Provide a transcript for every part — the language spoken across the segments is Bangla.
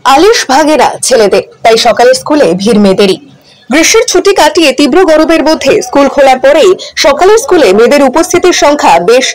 আলিশ ভাগে না ছেলেদের, তাই সকালে স্কুলে ভিড় মেয়েদেরই। গ্রীষ্মের ছুটি কাটিয়ে তীব্র গরমের মধ্যে স্কুল খোলার পরেই সকালের স্কুলে মেয়েদের উপস্থিতির সংখ্যা বেশ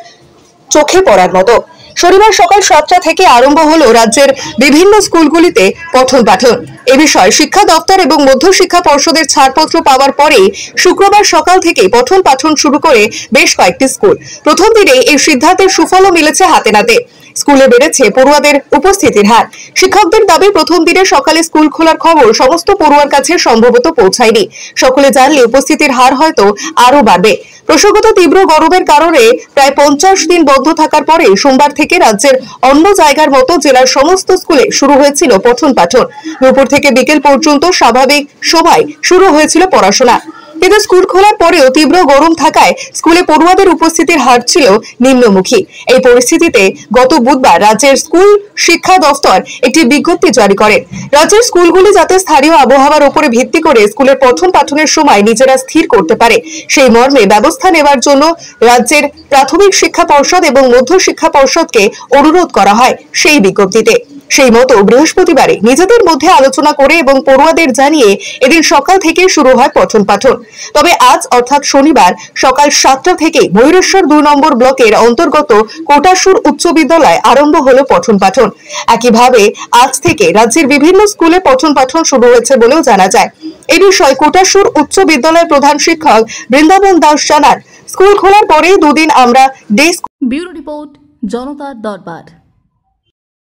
চোখে পড়ার মতো। শনিবার সকাল 7টা থেকে আরম্ভ হলো রাজ্যের বিভিন্ন স্কুলগুলিতে পঠন পাঠন। এ বিষয়ে শিক্ষা দপ্তর এবং মধ্য শিক্ষা পর্ষদের ছাড়পত্র পাওয়ার পরে শুক্রবার সকাল থেকে পঠন পাঠন শুরু করে বেশ কয়েকটি স্কুল। প্রথম দিনে এই সিদ্ধান্তের সুফলও মিলেছে হাতে নাতে। স্কুলে বেড়েছে পড়ুয়াদের উপস্থিতির হার। শিক্ষকদের দাবি, প্রথম দিনে সকালে স্কুল খোলার খবর সমস্ত পড়ুয়ার কাছে সম্ভবত পৌঁছায়নি। সকলে জানলে উপস্থিতির হার হয়তো আরো বাড়বে। প্রসঙ্গত, তীব্র গরমের কারণে প্রায় 50 দিন বন্ধ থাকার পরে সোমবার থেকে রাজ্যের অন্য জায়গার মতো জেলার সমস্ত স্কুলে শুরু হয়েছিল পঠন পাঠন। দুপুর থেকে বিকেল পর্যন্ত স্বাভাবিক সময় শুরু হয়েছিল পড়াশোনা। কিন্তু স্কুল খোলার পরেও তীব্র গরম থাকায় স্কুলে পড়ুয়াদের উপস্থিতির হার ছিল নিম্নমুখী। এই পরিস্থিতিতে গত বুধবার রাজ্যের স্কুল শিক্ষা দফতর একটি বিজ্ঞপ্তি জারি করে। রাজ্যের স্কুলগুলি যাতে স্থানীয় আবহাওয়ার উপরে ভিত্তি করে স্কুলের পঠন পাঠনের সময় নিজেরা স্থির করতে পারে, সেই মর্মে ব্যবস্থা নেওয়ার জন্য রাজ্যের প্রাথমিক শিক্ষা পর্ষদ এবং মধ্য শিক্ষা পর্ষদকে অনুরোধ করা হয় সেই বিজ্ঞপ্তিতে। সেই মতো বৃহস্পতিবারে নিজেদের মধ্যে আলোচনা করে এবং পড়ুয়াদের জানিয়ে এদিন সকাল থেকে শুরু হয় পঠন পাঠন। তবে আজ অর্থাৎ শনিবার সকাল 7টা থেকে ময়ূরেশ্বর 2 নম্বর ব্লকের অন্তর্গত কোটাসুর উচ্চ বিদ্যালয়ে আরম্ভ হলো পঠন পাঠন। একইভাবে আজ থেকে রাজ্যের বিভিন্ন স্কুলে পঠন পাঠন শুরু হয়েছে বলেও জানা যায়। এই বিষয়ে কোটাসুর উচ্চ বিদ্যালয়ের প্রধান শিক্ষক বৃন্দাবন দাস জানান, স্কুল খোলার পরে দুদিন আমরা ব্যুরো রিপোর্ট, জনতার দরবার।